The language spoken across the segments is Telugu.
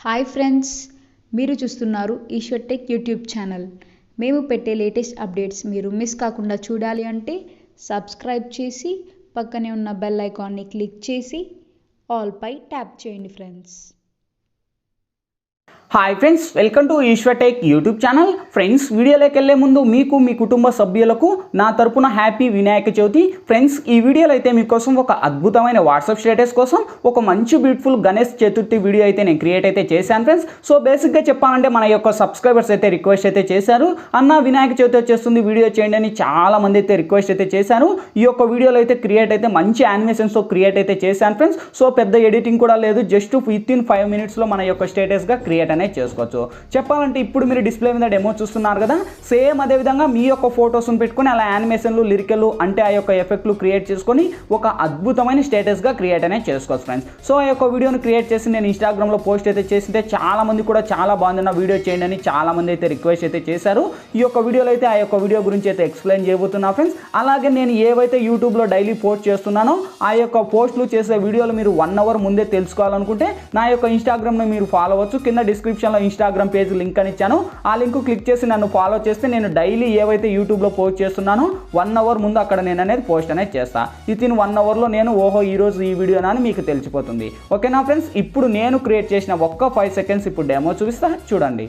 హాయ్ ఫ్రెండ్స్, మీరు చూస్తున్నారు ఈశ్వర్ టెక్ యూట్యూబ్ ఛానల్. మేము పెట్టే లేటెస్ట్ అప్డేట్స్ మీరు మిస్ కాకుండా చూడాలి అంటే సబ్స్క్రైబ్ చేసి పక్కనే ఉన్న బెల్ ఐకాన్ని క్లిక్ చేసి ఆల్ పై ట్యాప్ చేయండి friends. Hi friends, welcome to Eshwar tech YouTube channel. Friends, వీడియోలోకి వెళ్ళే ముందు మీకు మీ కుటుంబ సభ్యులకు నా తరపున హ్యాపీ వినాయక చవితి. ఫ్రెండ్స్, ఈ వీడియోలో అయితే మీకోసం ఒక అద్భుతమైన వాట్సాప్ స్టేటస్ కోసం ఒక మంచి బ్యూటిఫుల్ గణేష్ చతుర్థి వీడియో అయితే నేను క్రియేట్ అయితే చేశాను ఫ్రెండ్స్. సో బేసిక్గా చెప్పాలంటే మన యొక్క సబ్స్క్రైబర్స్ అయితే రిక్వెస్ట్ అయితే చేశారు, అన్న వినాయక చవితి వచ్చేస్తుంది వీడియో చేయండి అని చాలా మంది అయితే రిక్వెస్ట్ అయితే చేశారు. ఈ యొక్క వీడియోలో అయితే క్రియేట్ అయితే మంచి యానిమేషన్స్తో క్రియేట్ అయితే చేశాను ఫ్రెండ్స్. సో పెద్ద ఎడిటింగ్ కూడా లేదు, జస్ట్ వితిన్ 5 minutes మన యొక్క స్టేటస్గా క్రియేట్ అనేది చేసుకోవచ్చు. చెప్పాలంటే ఇప్పుడు మీరు డిస్ప్లే మీద డెమో చూస్తున్నారు కదా, సేమ్ అదే విధంగా మీ యొక్క ఫొటోస్ని పెట్టుకొని అలా యానిమేషన్లు లిరికలు అంటే ఆ యొక్క ఎఫెక్ట్లు క్రియేట్ చేసుకొని ఒక అద్భుతమైన స్టేటస్గా క్రియేట్ అనేది చేసుకోవచ్చు ఫ్రెండ్స్. సో ఆ యొక్క వీడియోని క్రియేట్ చేసి నేను ఇన్స్టాగ్రామ్లో పోస్ట్ అయితే చేసింటే చాలా మంది కూడా చాలా బాగుందన్న వీడియో చేయండి అని చాలా మంది అయితే రిక్వెస్ట్ అయితే చేశారు. ఈ యొక్క వీడియోలో అయితే ఆ యొక్క వీడియో గురించి అయితే ఎక్స్ప్లెయిన్ చేయబోతున్నా ఫ్రెండ్స్. అలాగే నేను ఏవైతే యూట్యూబ్లో డైలీ పోస్ట్ చేస్తున్నానో ఆ యొక్క పోస్టులు చేసే వీడియోలు మీరు 1 hour ముందే తెలుసుకోవాలనుకుంటే నా యొక్క ఇన్స్టాగ్రామ్ని మీరు ఫాలో అవ్వచ్చు. కింద డిస్క్రిప్షన్లో ఇన్స్టాగ్రామ్ పేజ్ లింక్ అని ఇచ్చాను. ఆ లింక్ క్లిక్ చేసి నన్ను ఫాలో చేస్తే నేను డైలీ ఏవైతే యూట్యూబ్లో పోస్ట్ చేస్తున్నానో 1 hour ముందు అక్కడ నేను అనేది పోస్ట్ అనేది చేస్తాను. వితిన్ 1 hourలో నేను ఈరోజు ఈ వీడియోనా అని మీకు తెలిసిపోతుంది. ఓకేనా ఫ్రెండ్స్, ఇప్పుడు నేను క్రియేట్ చేసిన ఒక్క 5 seconds ఇప్పుడు డెమో చూపిస్తా, చూడండి.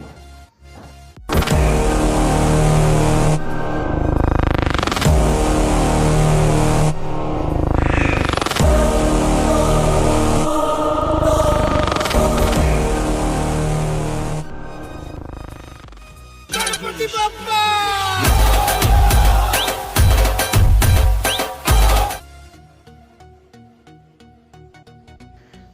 Ganpati Bappa!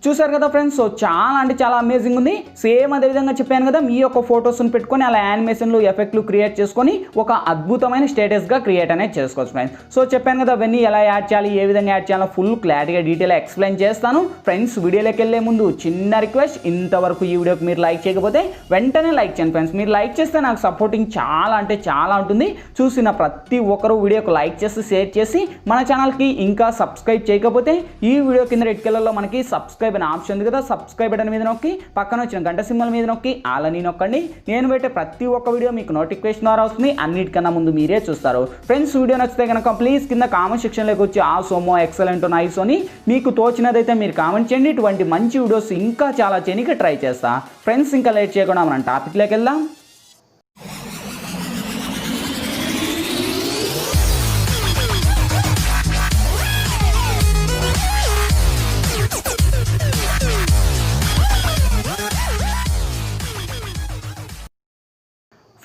చూసారు కదా ఫ్రెండ్స్, సో చాలా అంటే చాలా అమేజింగ్ ఉంది. సేమ్ అదే విధంగా చెప్పాను కదా, మీ యొక్క ఫొటోస్ని పెట్టుకొని అలా యానిమేషన్లు ఎఫెక్ట్లు క్రియేట్ చేసుకొని ఒక అద్భుతమైన స్టేటస్గా క్రియేట్ అనేది చేసుకోవచ్చు ఫ్రెండ్స్. సో చెప్పాను కదా, అవన్నీ ఎలా యాడ్ చేయాలి, ఏ విధంగా యాడ్ చేయాలో ఫుల్ క్లారిటీగా డీటెయిల్గా ఎక్స్ప్లెయిన్ చేస్తాను ఫ్రెండ్స్. వీడియోలోకి వెళ్ళే ముందు చిన్న రిక్వెస్ట్, ఇంతవరకు ఈ వీడియోకి మీరు లైక్ చేయకపోతే వెంటనే లైక్ చేయండి ఫ్రెండ్స్. మీరు లైక్ చేస్తే నాకు సపోర్టింగ్ చాలా అంటే చాలా ఉంటుంది. చూసిన ప్రతి ఒక్కరు వీడియోకి లైక్ చేసి షేర్ చేసి మన ఛానల్కి ఇంకా సబ్స్క్రైబ్ చేయకపోతే ఈ వీడియో కింద రెడ్ కలర్లో మనకి సబ్స్క్రైబ్ అనే ఆప్షన్ ఉంది కదా, సబ్స్క్రైబ్ బటన్ మీద నొక్కి పక్కన వచ్చిన గంట సింబల్ మీద నొక్కి ఆలని నొక్కండి. నేను పెట్టే ప్రతి ఒక్క వీడియో మీకు నోటిఫికేషన్ ద్వారా వస్తుంది, అన్నిటికన్నా ముందు మీరే చూస్తారు ఫ్రెండ్స్. వీడియో నచ్చితే కనుక ప్లీజ్ కింద కామెంట్ సెక్షన్లోకి వచ్చి ఆ సోమో ఎక్సలెంట్ నైస్ అని మీకు తోచినదైతే మీరు కామెంట్ చేయండి. ఇటువంటి మంచి వీడియోస్ ఇంకా చాలా చేయడానికి ట్రై చేస్తా ఫ్రెండ్స్. ఇంకా లేట్ చేయకుండా మనం టాపిక్లోకి వెళ్దాం.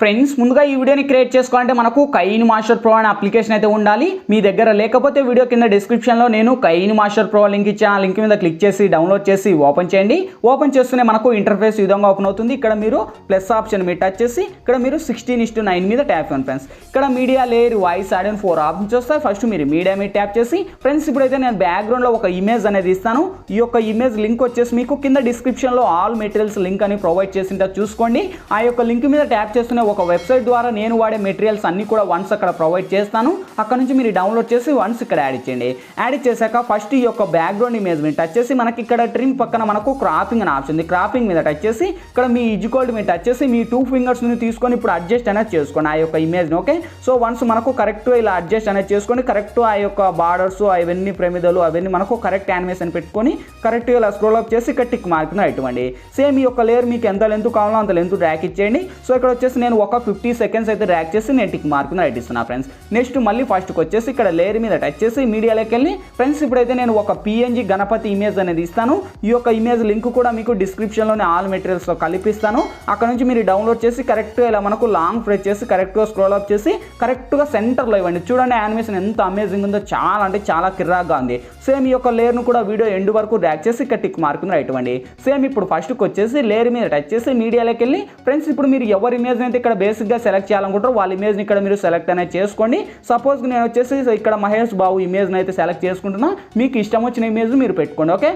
ఫ్రెండ్స్, ముందుగా ఈ వీడియోని క్రియేట్ చేసుకోవాలంటే మనకు కైనమాస్టర్ ప్రో అనే అప్లికేషన్ అయితే ఉండాలి. మీ దగ్గర లేకపోతే వీడియో కింద డిస్క్రిప్షన్లో నేను కైనమాస్టర్ ప్రో లింక్ ఇచ్చాను. ఆ లింక్ మీద క్లిక్ చేసి డౌన్లోడ్ చేసి ఓపెన్ చేయండి. ఓపెన్ చేస్తూనే మనకు ఇంటర్ఫేస్ ఈ విధంగా ఓపెన్ అవుతుంది. ఇక్కడ మీరు ప్లస్ ఆప్షన్ మీద టచ్ చేసి ఇక్కడ మీరు 16:9 మీద ట్యాప్ చేయండి ఫ్రెండ్స్. ఇక్కడ మీడియా లేయర్ వాయిస్ యాడ్ అని 4 ఆప్షన్స్ వస్తాయి. ఫస్ట్ మీరు మీడియా మీద ట్యాప్ చేసి ఫ్రెండ్స్ ఇప్పుడైతే నేను బ్యాక్గ్రౌండ్లో ఒక ఇమేజ్ అనేది ఇస్తాను. ఈ యొక్క ఇమేజ్ లింక్ వచ్చేసి మీకు కింద డిస్క్రిప్షన్లో ఆల్ మెటీరియల్స్ లింక్ అని ప్రొవైడ్ చేసింటే చూసుకోండి. ఆ యొక్క లింక్ మీద ట్యాప్ చేస్తూనే ఒక వెబ్సైట్ ద్వారా నేను వాడే మెటీరియల్స్ అన్ని కూడా వన్స్ అక్కడ ప్రొవైడ్ చేస్తాను. అక్కడ నుంచి మీరు డౌన్లోడ్ చేసి వన్స్ ఇక్కడ యాడ్ చేయండి. యాడ్ చేశాక ఫస్ట్ ఈ యొక్క బ్యాక్గ్రౌండ్ ఇమేజ్ మీద టచ్ చేసి మనకి ఇక్కడ ట్రిమ్ పక్కన మనకు క్రాపింగ్ అని ఆప్షన్ ఉంది. క్రాపింగ్ మీద టచ్ చేసి ఇక్కడ మీ ఈజ్కోల్డ్ మీద టచ్ చేసి మీ 2 fingers తీసుకొని ఇప్పుడు అడ్జస్ట్ అనేది చేసుకోండి ఆ యొక్క ఇమేజ్ని. ఓకే, సో వన్స్ మనకు కరెక్ట్ ఇలా అడ్జస్ట్ అనేది చేసుకొని కరెక్ట్ ఆ యొక్క బార్డర్స్ అవన్నీ ప్రమిదలు అవన్నీ మనకు కరెక్ట్ యానిమేషన్ పెట్టుకొని కరెక్ట్గా ఇలా స్క్రోల్ అప్ చేసి ఇక్కడ టిక్ మార్క్ ఇవ్వండి. సేమ్ ఈ యొక్క లేయర్ మీకు ఎంత లెంత్ కావాలో అంత లెంత్ డ్రాగ్ ఇచ్చేయండి. సో ఇక్కడ వచ్చేసి నేను ఒక 50 seconds అయితే డ్రాగ్ చేసి నేను టిక్ మార్క్ రైట్ ఇస్తున్నా ఫ్రెండ్స్. నెక్స్ట్ మళ్ళీ ఫస్ట్కి వచ్చేసి ఇక్కడ లేయర్ మీద టచ్ చేసి మీడియాలోకి వెళ్ళి ఫ్రెండ్స్ ఇప్పుడైతే నేను ఒక PNG గణపతి ఇమేజ్ అనేది ఇస్తాను. ఈ యొక్క ఇమేజ్ లింక్ కూడా మీకు డిస్క్రిప్షన్లోనే ఆల్ మెటీరియల్స్లో కలిపిస్తాను. అక్కడ నుంచి మీరు డౌన్లోడ్ చేసి కరెక్ట్గా ఇలా మనకు లాంగ్ ప్రెస్ చేసి కరెక్ట్గా స్క్రోల్ అప్ చేసి కరెక్ట్గా సెంటర్లో ఇవ్వండి. చూడండి యానిమేషన్ ఎంత అమేజింగ్ ఉందో, చాలా అంటే చాలా కిర్రాక్గా ఉంది. సేమ్ ఈ యొక్క లేయర్ను కూడా వీడియో ఎండ్ వరకు డ్రాగ్ చేసి ఇక్కడ టిక్ మార్క్ రైట్ ఇవ్వండి. సేమ్ ఇప్పుడు ఫస్ట్కి వచ్చేసి లేయర్ మీద టచ్ చేసి మీడియాలోకి వెళ్ళి ఫ్రెండ్స్ ఇప్పుడు మీరు ఎవరి ఇమేజ్ అయితే ఇక్కడ బేసిక్గా సెలెక్ట్ చేయాలనుకుంటారో వాళ్ళ ఇమేజ్ని ఇక్కడ మీరు సెలెక్ట్ అనేది చేసుకోండి. సపోజ్ నేను వచ్చేసి ఇక్కడ మహేష్ బాబు ఇమేజ్ని అయితే సెలెక్ట్ చేసుకుంటున్నా. మీకు ఇష్టం వచ్చిన ఇమేజ్ మీరు పెట్టుకోండి. ఓకే,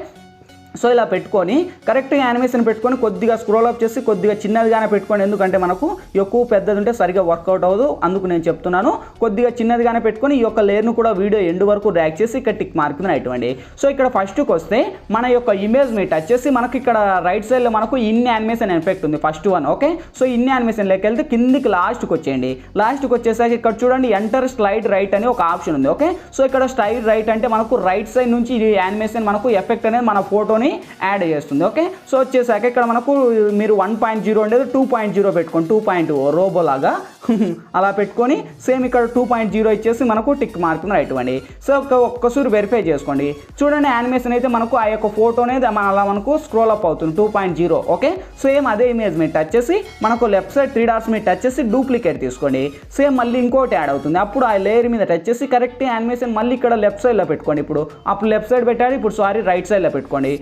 సో ఇలా పెట్టుకొని కరెక్ట్గా యానిమేషన్ పెట్టుకొని కొద్దిగా స్క్రోల్ అప్ చేసి కొద్దిగా చిన్నదిగానే పెట్టుకోండి, ఎందుకంటే మనకు ఎక్కువ పెద్దది ఉంటే సరిగా వర్కౌట్ అవ్వదు, అందుకు నేను చెప్తున్నాను. కొద్దిగా చిన్నదిగానే పెట్టుకొని ఈ యొక్క లేయర్ను కూడా వీడియో ఎండ్ వరకు డ్రాగ్ చేసి ఇక్కడ టిక్ మార్క్ మీద ఇవ్వండి. సో ఇక్కడ ఫస్ట్కి వస్తే మన యొక్క ఇమేజ్ మీద టచ్ చేసి మనకి ఇక్కడ రైట్ సైడ్లో మనకు ఇన్ యానిమేషన్ ఎఫెక్ట్ ఉంది, first one. Okay, so in యానిమేషన్లోకి వెళ్తే కిందికి లాస్ట్కి వచ్చేయండి. లాస్ట్కి వచ్చేసరికి ఇక్కడ చూడండి ఎంటర్ స్లైడ్ రైట్ అని ఒక ఆప్షన్ ఉంది. ఓకే, సో ఇక్కడ స్లైడ్ రైట్ అంటే మనకు రైట్ సైడ్ నుంచి ఈ యానిమేషన్ మనకు ఎఫెక్ట్ అనేది మన ఫోటోని యాడ్ చేస్తుంది. ఓకే, సో వచ్చేసాక ఇక్కడ మనకు మీరు 1.0 ఉండేది 2.0 పెట్టుకోండి, 2.0 రోబో లాగా అలా పెట్టుకొని సేమ్ ఇక్కడ 2.0 ఇచ్చేసి మనకు టిక్ మార్క్ రైట్ ఇవ్వండి. సో ఒక్కసారి వెరిఫై చేసుకోండి. చూడండి యానిమేషన్ అయితే మనకు ఆ యొక్క ఫోటో అనేది అలా మనకు స్క్రోల్ అప్ అవుతుంది 2.0. ఓకే, సేమ్ అదే ఇమేజ్ మీద టచ్ చేసి మనకు లెఫ్ట్ సైడ్ 3 డాట్స్ మీద టచ్ చేసి డూప్లికేట్ తీసుకోండి. సేమ్ మళ్ళీ ఇంకోటి యాడ్ అవుతుంది, అప్పుడు ఆ లేయర్ మీద టచ్ చేసి కరెక్ట్ యానిమేషన్ మళ్ళీ ఇక్కడ లెఫ్ట్ సైడ్లో పెట్టుకోండి. ఇప్పుడు అప్పుడు లెఫ్ట్ సైడ్ పెట్టాలి, ఇప్పుడు రైట్ సైడ్లో పెట్టుకొని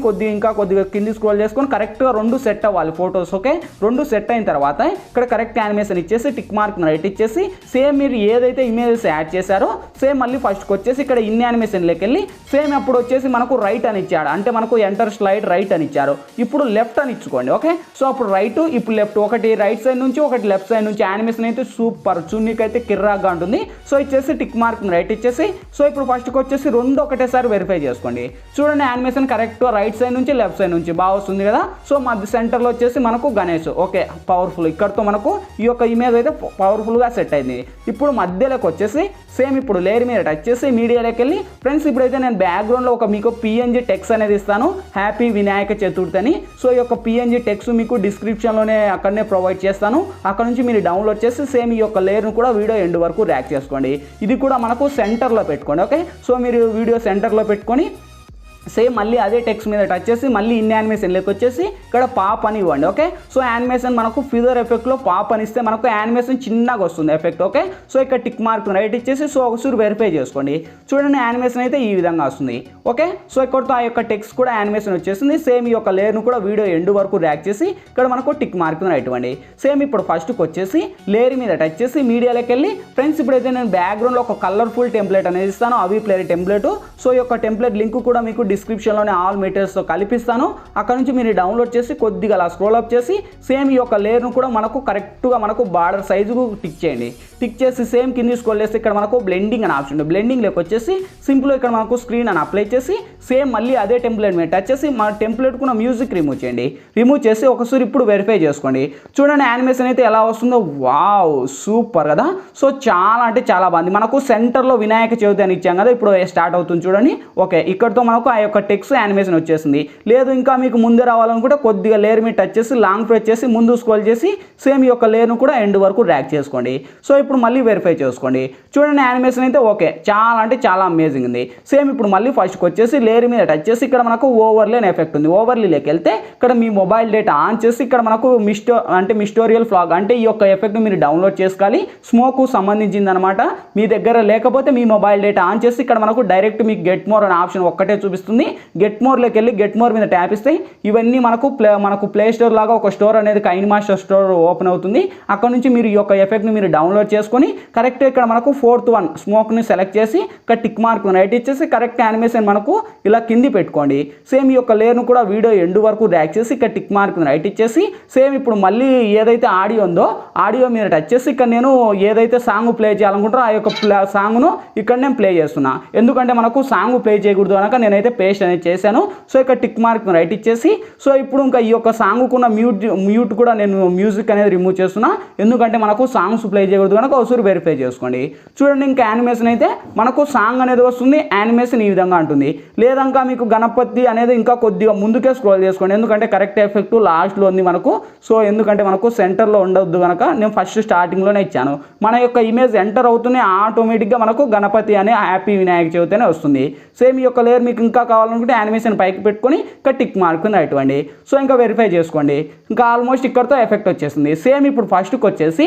కొద్దిగా కింది స్క్రోల్ చేసుకొని కరెక్ట్గా 2 సెట్ అవ్వాలి ఫొటోస్. ఓకే, 2 సెట్ అయిన తర్వాత ఇక్కడ కరెక్ట్ యానిమేషన్ ఇచ్చేసి టిక్ మార్క్ రైట్ ఇచ్చేసి సేమ్ మీరు ఏదైతే ఇమేజెస్ యాడ్ చేశారో సేమ్ మళ్ళీ ఫస్ట్కి వచ్చేసి ఇక్కడ ఇన్ యానిమేషన్లోకి వెళ్ళి సేమ్ అప్పుడు వచ్చేసి మనకు రైట్ అని ఇచ్చాడు, అంటే మనకు ఎంటర్ స్లైడ్ రైట్ అని ఇచ్చారు, ఇప్పుడు లెఫ్ట్ అని ఇచ్చుకోండి. ఓకే, సో అప్పుడు రైట్ ఇప్పుడు లెఫ్ట్, ఒకటి రైట్ సైడ్ నుంచి ఒకటి లెఫ్ట్ సైడ్ నుంచి యానిమేషన్ అయితే సూపర్ చున్నీకి అయితే కిర్రాగా ఉంటుంది. సో ఇచ్చేసి టిక్ మార్క్ రైట్ ఇచ్చేసి సో ఇప్పుడు ఫస్ట్కి వచ్చేసి 2 ఒకటేసారి వెరిఫై చేసుకోండి. చూడండి యానిమేషన్ కరెక్ట్ రైట్ సైడ్ నుంచి లెఫ్ట్ సైడ్ నుంచి బాగా వస్తుంది కదా. సో మధ్య సెంటర్లో వచ్చేసి మనకు గణేష్. ఓకే, పవర్ఫుల్, ఇక్కడతో మనకు ఈ యొక్క ఇమేజ్ అయితే పవర్ఫుల్గా సెట్ అయింది. ఇప్పుడు మధ్యలోకి వచ్చేసి సేమ్ ఇప్పుడు లేయర్ మీద టచ్ చేసి మీడియాలోకి వెళ్ళి ఫ్రెండ్స్ ఇప్పుడైతే నేను బ్యాక్గ్రౌండ్లో ఒక మీకు పిఎన్జీ టెక్స్ట్ అనేది ఇస్తాను, హ్యాపీ వినాయక చతుర్థి అని. సో ఈ యొక్క పిఎన్జీ టెక్స్ట్ మీకు డిస్క్రిప్షన్లోనే అక్కడనే ప్రొవైడ్ చేస్తాను, అక్కడ నుంచి మీరు డౌన్లోడ్ చేసి సేమ్ ఈ యొక్క లేయర్ను కూడా వీడియో ఎండ్ వరకు ర్యాక్ చేసుకోండి. ఇది కూడా మనకు సెంటర్లో పెట్టుకోండి. ఓకే, సో మీరు వీడియో సెంటర్లో పెట్టుకొని సేమ్ మళ్ళీ అదే టెక్స్ట్ మీద టచ్ చేసి మళ్ళీ ఇన్ యానిమేషన్లోకి వచ్చేసి ఇక్కడ పాప్ అని ఇవ్వండి. ఓకే, సో యానిమేషన్ మనకు ఫిదర్ ఎఫెక్ట్లో పాప్ అని ఇస్తే మనకు యానిమేషన్ చిన్నగా వస్తుంది ఎఫెక్ట్. ఓకే, సో ఇక్కడ టిక్ మార్క్ రైట్ ఇచ్చేసి సో ఒకసారి వెరిఫై చేసుకోండి. చూడండి యానిమేషన్ అయితే ఈ విధంగా వస్తుంది. ఓకే, సో ఇక్కడతో ఆ యొక్క టెక్స్ట్ కూడా యానిమేషన్ వచ్చేసింది. సేమ్ ఈ యొక్క లేయర్ను కూడా వీడియో ఎండ్ వరకు ర్యాక్ చేసి ఇక్కడ మనకు టిక్ మార్క్ రైట్ ఇవ్వండి. సేమ్ ఇప్పుడు ఫస్ట్కి వచ్చేసి లేయర్ మీద టచ్ చేసి మీడియాలోకి వెళ్ళి ఫ్రెండ్స్ ఇప్పుడైతే నేను బ్యాక్గ్రౌండ్లో ఒక కలర్ఫుల్ టెంప్లెట్ అనేది ఇస్తాను, అవి ప్లేయర్ టెంప్లెట్. సో ఈ యొక్క టెంప్లెట్ లింక్ కూడా మీకు డిస్క్రిప్షన్లోనే ఆల్ మెటీరియల్స్తో కలిపిస్తాను, అక్కడ నుంచి మీరు డౌన్లోడ్ చేసి కొద్దిగా అలా స్క్రోల్ అప్ చేసి సేమ్ ఈ యొక్క లేయర్ను కూడా మనకు కరెక్ట్గా మనకు బార్డర్ సైజుకు టిక్ చేయండి. టిక్ చేసి సేమ్ కింది స్క్రోల్ చేస్తే ఇక్కడ మనకు బ్లెండింగ్ అని ఆప్షన్ ఉంది, బ్లెండింగ్లోకి వచ్చేసి సింపుల్ ఇక్కడ మనకు స్క్రీన్ అని అప్లై చేసి సేమ్ మళ్ళీ అదే టెంప్లెట్ మీద టచ్ చేసి మన టెంప్లెట్కు మ్యూజిక్ రిమూవ్ చేయండి. రిమూవ్ చేసి ఒకసారి ఇప్పుడు వెరిఫై చేసుకోండి. చూడండి యానిమేషన్ అయితే ఎలా వస్తుందో, వావ్ సూపర్ కదా. సో చాలా అంటే చాలా బాగుంది. మనకు సెంటర్లో వినాయక చవితి అని ఇచ్చాం కదా, ఇప్పుడు స్టార్ట్ అవుతుంది చూడండి. ఓకే, ఇక్కడతో మనకు ఆ యొక్క టెక్స్ట్ యానిమేషన్ వచ్చేసింది. లేదు ఇంకా మీకు ముందే రావాలనుకుంటే కొద్దిగా లేయర్ మీద టచ్ చేసి లాంగ్ ప్రెస్ చేసి ముందు స్క్రోల్ చేసి సేమ్ ఈ యొక్క లేయర్ను కూడా ఎండ్ వరకు ర్యాక్ చేసుకోండి. సో ఇప్పుడు మళ్ళీ వెరిఫై చేసుకోండి. చూడండి యానిమేషన్ అయితే ఓకే చాలా అంటే చాలా అమేజింగ్ ఉంది. సేమ్ ఇప్పుడు మళ్ళీ ఫస్ట్కి వచ్చేసి లేయర్ మీద టచ్ చేసి ఇక్కడ మనకు ఓవర్లీ అనే ఎఫెక్ట్ ఉంది, ఓవర్లీలోకి వెళ్తే ఇక్కడ మీ మొబైల్ డేటా ఆన్ చేసి ఇక్కడ మనకు మిస్టోరియల్ ఫ్లాగ్ అంటే ఈ యొక్క ఎఫెక్ట్ మీరు డౌన్లోడ్ చేసుకోవాలి, స్మోకు సంబంధించింది అనమాట. మీ దగ్గర లేకపోతే మీ మొబైల్ డేటా ఆన్ చేసి ఇక్కడ మనకు డైరెక్ట్ మీకు గెట్ మోర్ అనే ఆప్షన్ ఒక్కటే చూపిస్తుంది. గెట్ మోర్లోకి వెళ్ళి గెట్ మోర్ మీద ట్యాప్ ఇస్తే ఇవన్నీ మనకు ప్లే స్టోర్ లాగా ఒక స్టోర్ అనేది కైన్మాస్టర్ స్టోర్ ఓపెన్ అవుతుంది. అక్కడ నుంచి మీరు ఈ యొక్క ఎఫెక్ట్ని మీరు డౌన్లోడ్ చేసుకొని కరెక్ట్ ఇక్కడ మనకు 4th వన్ స్మోక్ని సెలెక్ట్ చేసి ఇక్కడ టిక్ మార్క్ రైట్ ఇచ్చేసి కరెక్ట్ యానిమేషన్ మనకు ఇలా కింది పెట్టుకోండి. సేమ్ ఈ యొక్క లేయర్ను కూడా వీడియో ఎండ్ వరకు ర్యాక్ చేసి ఇక్కడ టిక్ మార్క్ రైట్ ఇచ్చేసి సేమ్ ఇప్పుడు మళ్ళీ ఏదైతే ఆడియో ఉందో ఆడియో మీద టచ్ చేసి ఇక్కడ నేను ఏదైతే సాంగ్ ప్లే చేయాలనుకుంటారో ఆ యొక్క సాంగ్ను ఇక్కడ నేను ప్లే చేస్తున్నా, ఎందుకంటే మనకు సాంగ్ ప్లే చేయకూడదు కనుక నేనైతే పేస్ట్ అనేది చేశాను. సో ఇక్కడ టిక్ మార్క్ రైట్ ఇచ్చేసి సో ఇప్పుడు ఇంకా ఈ యొక్క సాంగ్కున్న మ్యూట్ కూడా నేను మ్యూజిక్ అనేది రిమూవ్ చేస్తున్నా, ఎందుకంటే మనకు సాంగ్స్ ప్లే చేయకూడదు కనుక ఒకసారి వెరిఫై చేసుకోండి. చూడండి ఇంకా యానిమేషన్ అయితే మనకు సాంగ్ అనేది వస్తుంది, యానిమేషన్ ఈ విధంగా ఉంటుంది. లేదంకా మీకు గణపతి అనేది ఇంకా కొద్దిగా ముందుకే స్క్రోల్ చేసుకోండి, ఎందుకంటే కరెక్ట్ ఎఫెక్ట్ లాస్ట్లో ఉంది మనకు. సో ఎందుకంటే మనకు సెంటర్లో ఉండవద్దు కనుక నేను ఫస్ట్ స్టార్టింగ్లోనే ఇచ్చాను. మన యొక్క ఇమేజ్ ఎంటర్ అవుతూనే ఆటోమేటిక్గా మనకు గణపతి అనే హ్యాపీ వినాయక చవితి అనే వస్తుంది. సేమ్ ఈ యొక్క లేయర్ మీకు ఇంకా కావాలనుకుంటే యానిమేషన్ పైకి పెట్టుకొని ఇక్కడ టిక్ మార్క్ రైట్ ఇవ్వండి. సో ఇంకా వెరిఫై చేసుకోండి. ఇంకా ఆల్మోస్ట్ ఇక్కడతో ఎఫెక్ట్ వచ్చేసింది. సేమ్ ఇప్పుడు ఫస్ట్కి వచ్చేసి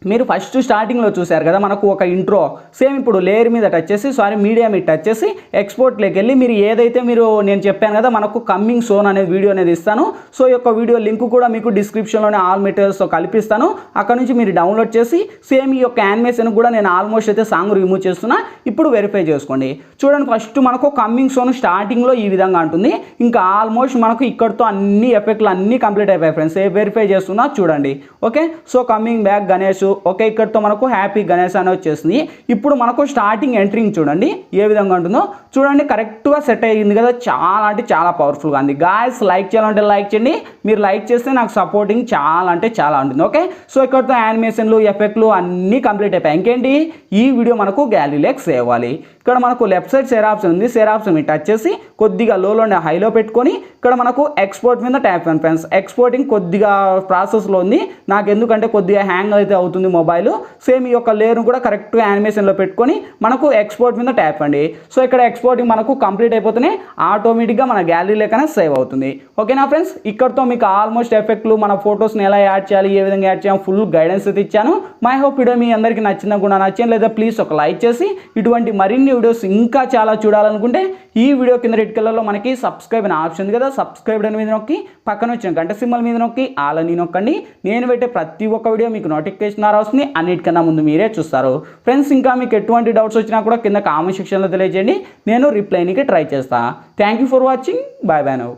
మీరు ఫస్ట్ స్టార్టింగ్లో చూశారు కదా మనకు ఒక ఇంట్రో సేమ్ ఇప్పుడు లేయర్ మీద టచ్ చేసి మీడియా మీద టచ్ చేసి ఎక్స్పోర్ట్లోకి వెళ్ళి మీరు ఏదైతే నేను చెప్పాను కదా మనకు కమ్మింగ్ సోన్ అనేది వీడియో అనేది ఇస్తాను. సో ఈ యొక్క వీడియో లింక్ కూడా మీకు డిస్క్రిప్షన్లోనే ఆల్ మెటీరియల్స్తో కల్పిస్తాను. అక్కడ నుంచి మీరు డౌన్లోడ్ చేసి సేమ్ ఈ యొక్క యానిమేషన్ కూడా నేను ఆల్మోస్ట్ అయితే సాంగ్ రిమూవ్ చేస్తున్నా. ఇప్పుడు వెరిఫై చేసుకోండి. చూడండి ఫస్ట్ మనకు కమ్మింగ్ సోన్ స్టార్టింగ్లో ఈ విధంగా ఉంటుంది. ఇంకా ఆల్మోస్ట్ మనకు ఇక్కడతో అన్ని ఎఫెక్ట్లు అన్నీ కంప్లీట్ అయిపోయాయి ఫ్రెండ్స్. వెరిఫై చేస్తున్నా చూడండి. Okay, so coming back Ganesh. Okay, ఇక్కడతో మనకు హ్యాపీ గణేష్ అని వచ్చేసింది. ఇప్పుడు మనకు స్టార్టింగ్ ఎంట్రింగ్ చూడండి ఏ విధంగా ఉంటుందో. చూడండి కరెక్ట్గా సెట్ అయ్యింది కదా, చాలా అంటే చాలా పవర్ఫుల్గా ఉంది. గాయస్ లైక్ చేయాలంటే లైక్ చేయండి. మీరు లైక్ చేస్తే నాకు సపోర్టింగ్ చాలా అంటే చాలా ఉంటుంది. ఓకే, సో ఇక్కడతో యానిమేషన్లు ఎఫెక్ట్లు అన్నీ కంప్లీట్ అయిపోయాయి. ఇంకేంటి, ఈ వీడియో మనకు గ్యాలరీలోకి సేవ్ అవ్వాలి. ఇక్కడ మనకు లెఫ్ట్ సైడ్ షేర్ ఆప్షన్ ఉంది. షేర్ ఆప్షన్ మీద టచ్ చేసి కొద్దిగా లోనే హైలో పెట్టుకొని ఇక్కడ మనకు ఎక్స్పోర్ట్ మీద ట్యాప్ చేయండి ఫ్రెండ్స్. ఎక్స్పోర్టింగ్ కొద్దిగా ప్రాసెస్లో ఉంది నాకు, ఎందుకంటే కొద్దిగా హ్యాంగ్ అయితే అవుతుంది మొబైల్. సేమ్ ఈ యొక్క లేయర్ను కూడా కరెక్ట్గా యానిమేషన్లో పెట్టుకొని మనకు ఎక్స్పోర్ట్ మీద ట్యాప్ అండి. సో ఇక్కడ ఎక్స్పోర్టింగ్ మనకు కంప్లీట్ అయిపోతేనే ఆటోమేటిక్గా మన గ్యాలరీ లేకనే సేవ్ అవుతుంది. ఓకేనా ఫ్రెండ్స్, ఇక్కడతో మీకు ఆల్మోస్ట్ ఎఫెక్ట్లు మన ఫొటోస్ని ఎలా యాడ్ చేయాలి, ఏ విధంగా యాడ్ చేయాలి ఫుల్ గైడెన్స్ అయితే ఇచ్చాను. మై హోప్ వీడియో మీ అందరికీ నచ్చిందా కూడా నచ్చింది లేదా ప్లీజ్ ఒక లైక్ చేసి ఇటువంటి మరిన్ని వీడియోస్ ఇంకా చాలా చూడాలనుకుంటే ఈ వీడియో కింద రెడ్ కలర్లో మనకి సబ్స్క్రైబ్ అనే ఆప్షన్ ఉంది కదా, సబ్స్క్రైబ్ అని మీద నొక్కి పక్కన వచ్చిన గంట సింబల్ మీద నొక్కి ఆల్ అని నొక్కండి. నేను పెట్టే ప్రతి ఒక్క వీడియో మీకు నోటిఫికేషన్ వస్తుంది. అన్నిటికన్నా ముందు మీరే చూస్తారు ఫ్రెండ్స్. ఇంకా మీకు ఎటువంటి డౌట్స్ వచ్చినా కూడా కింద కామెంట్ సెక్షన్లో తెలియజేయండి, నేను రిప్లైనికి ట్రై చేస్తాను. Thank you for watching. Bye bye now.